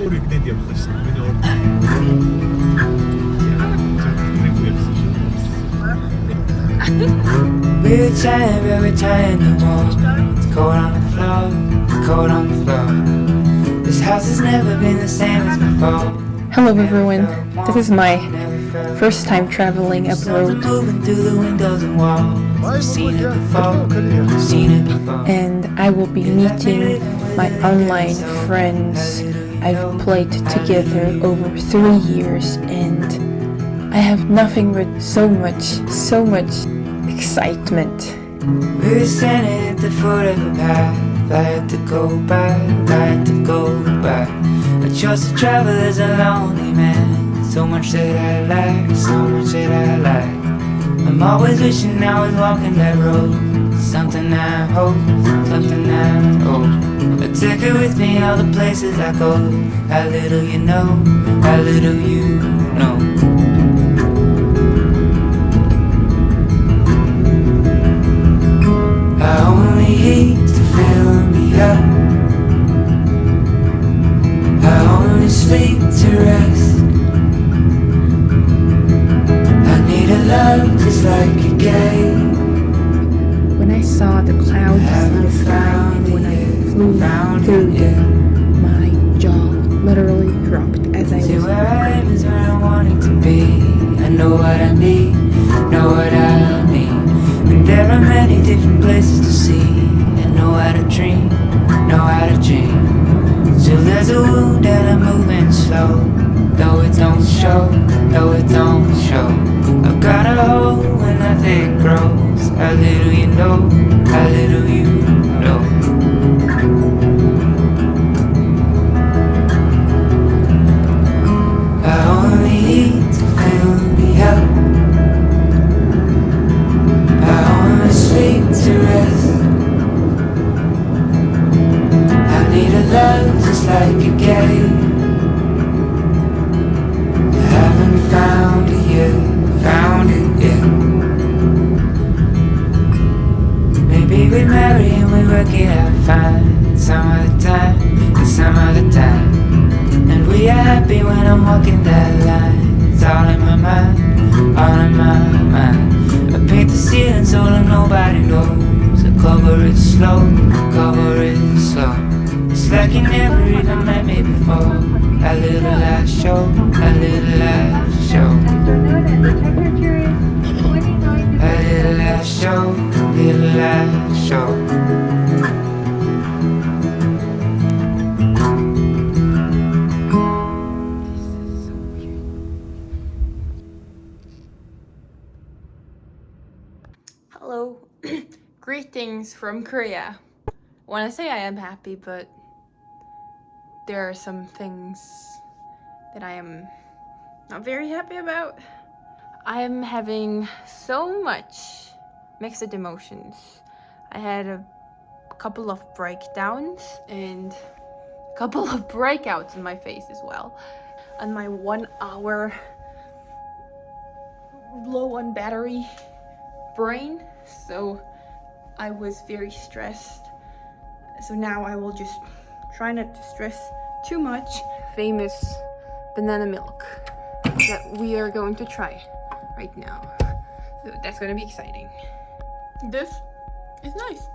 бүр игнэд явлаа шин. Миний урд. We're trying no more. It's cold on the floor, cold on the floor. This house has never been the same as before. Hello everyone, this is my first time traveling abroad. And I will be meeting my online friends I've played together over 3 years, and I have nothing but so much excitement. We're standing at the foot of the path. I had to go back, I had to go back. I chose to travel as a lonely man. So much that I lack, so much that I lack. I'm always wishing I was walking that road. Something I hope, something I hope. I take it with me all the places I go. How little you know, how little you know. I only eat to fill me up. I only sleep to rest. I need a love just like a game. When I saw the clouds in the sky and when I flew through them, my jaw literally dropped as I was. See where I am is where I want it to be. I know what I need, know what I need. And there are many different places to see. And know how to dream, know how to dream. Still there's a wound and I'm moving slow. Though it don't show, though it don't show. I've got a hole when nothing grows. How little you know, how little you know. I only eat to fill me up. I only sleep to rest. I need a love just like a game. I haven't found it yet, found it yet. Maybe we marry and we work it out fine. Some other time, and some other time. And we are happy when I'm walking that line. It's all in my mind, all in my mind. I paint the ceiling so that nobody knows. I cover it slow, cover it slow. It's like you never even met me before. A little last show, a little last show. A little last show, little last show. Hello, greetings from Korea. I want to say I am happy, but there are some things that I am not very happy about. I am having so much mixed emotions. I had a couple of breakdowns and a couple of breakouts in my face as well. On my 1 hour low on battery brain, so I was very stressed. So now I will just try not to stress too much. Famous banana milk that we are going to try right now. So that's gonna be exciting. This is nice.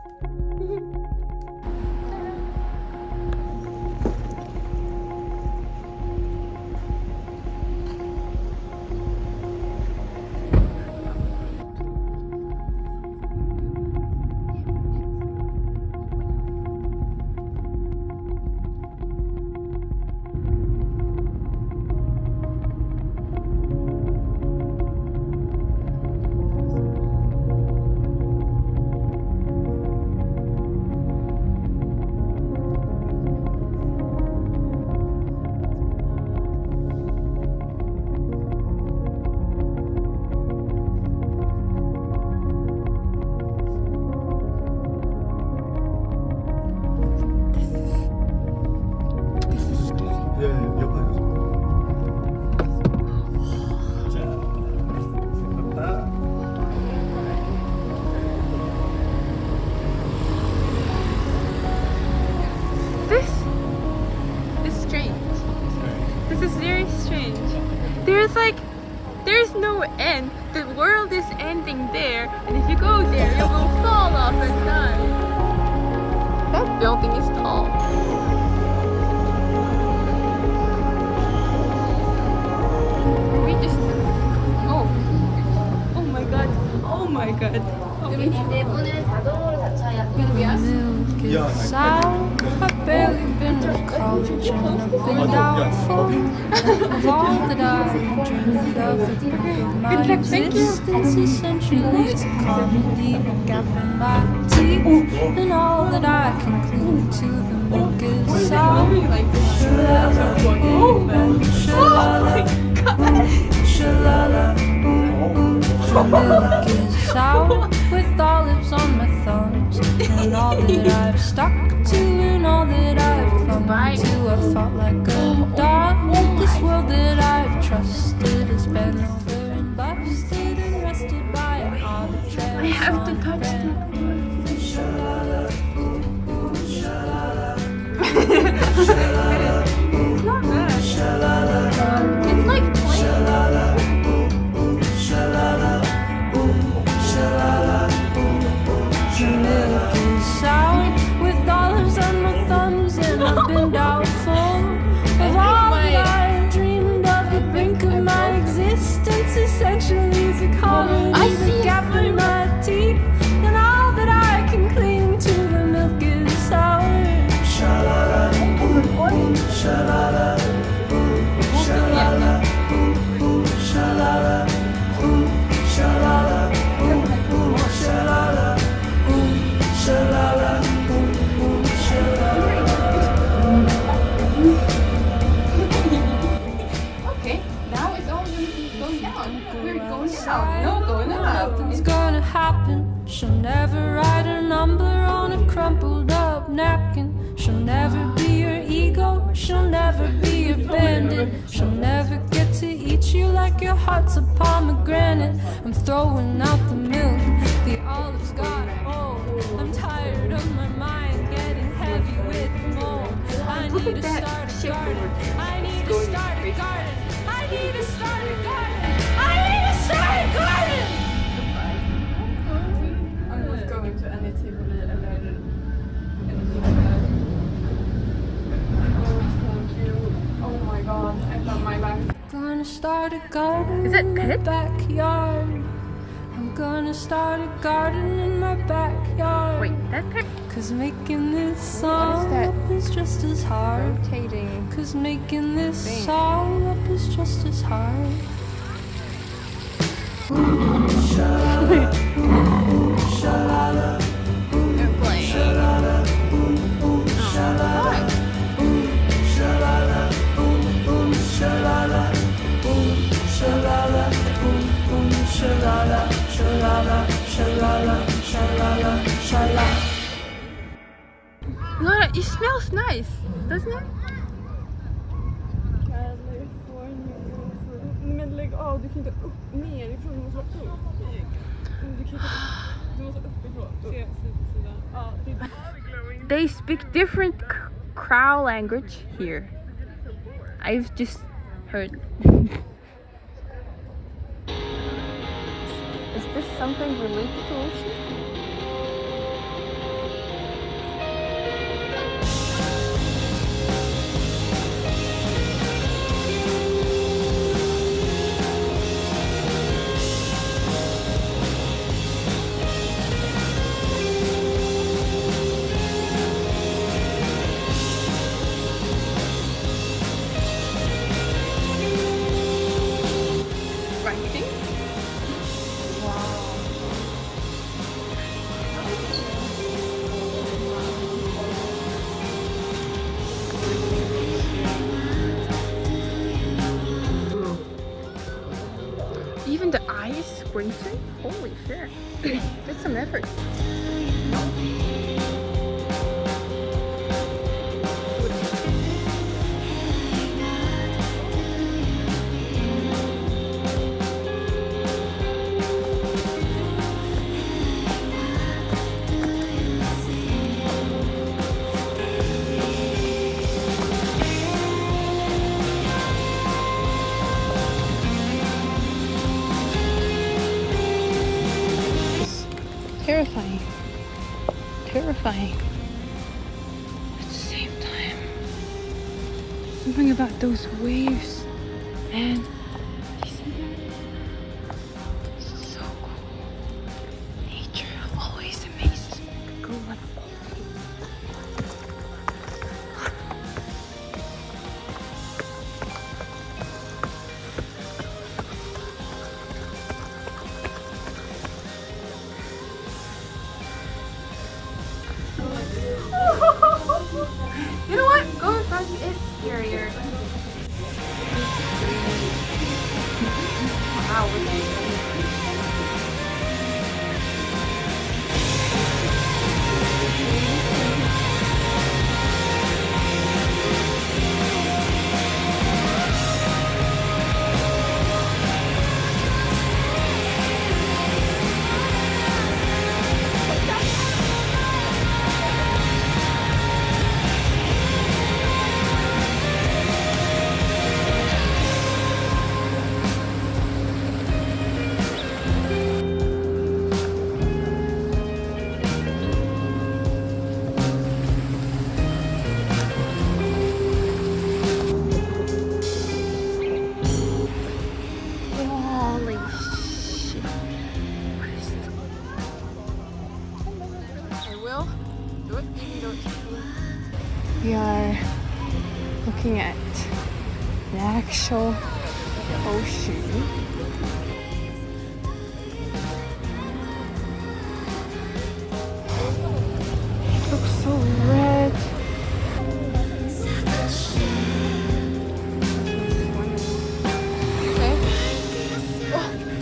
like there's no end. The world is ending there, and if you go there, you will fall off and die. That building is tall. We just. Oh my god. Oh my god. 내부는 자동으로 닫혀야 Milk out. I've barely been to college and I've been doubtful of all that I've dreamed of. The break of my existence essentially is a comedy, a gap in my teeth, and all that I can cling to. The milk is out. Shalala, the milk is out with olives on my thumbs, and all that I've stuck to and all that I've clung to. I fought like a dog. This world that I've trusted has been over and busted and rested by an arbitrary. I have to touch it. It's not bad. It's like plain. Milk is out with olives on my thumbs, and I've been doubtful of all that I've dreamed of. The brink of my existence essentially is a comedy, the gap in my teeth, and all that I can cling to. The milk is sour. Shalala, shalala, shalala, shalala, shalala, shalala. Shalala, Okay, now it's all going down. We're going down. No, going up. Nothing's gonna happen. She'll never write her number on a crumpled up napkin. She'll never be your ego. She'll never be your bandit. She'll never get to eat you like your heart's a pomegranate. I'm throwing out the milk. The olives got old. I'm tired of my mind getting heavy with mold. I need to start a garden. I need to start a garden. I need to start a garden. I need to start a garden. I'm not going to any Tivoli eller anything like that. Oh, thank you. Oh my god, I love my back. Gonna start a garden Is it in my pit? backyard. I'm gonna start a garden in my backyard. Wait, that pic Cause making this song that? up is just as hard. rotating. Cause making this Thing. song up is just as hard. They're playing. Laura, it smells nice, doesn't it? Men lägg av, du kan inte upp nerifrån, du måste vara upp. Du kan inte, du måste uppifrån. Se sidan. Ja, det är They speak different crow language here. I've just heard. Is this something related to ocean? Writing? Even the eye is squinting? Holy shit. That's some effort. terrifying at the same time. Something about those waves, man. You see that? It's so cool. Nature always amazes me. Go like you know what? Going front is scarier. Wow, what is this? Holy shit. What is this? I will do it if you don't see me. We are looking at the actual ocean. It looks so red.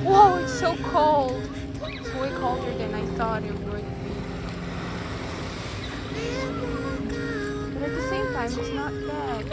Whoa, it's so cold. It's way colder than I thought it would be. But at the same time, it's not bad.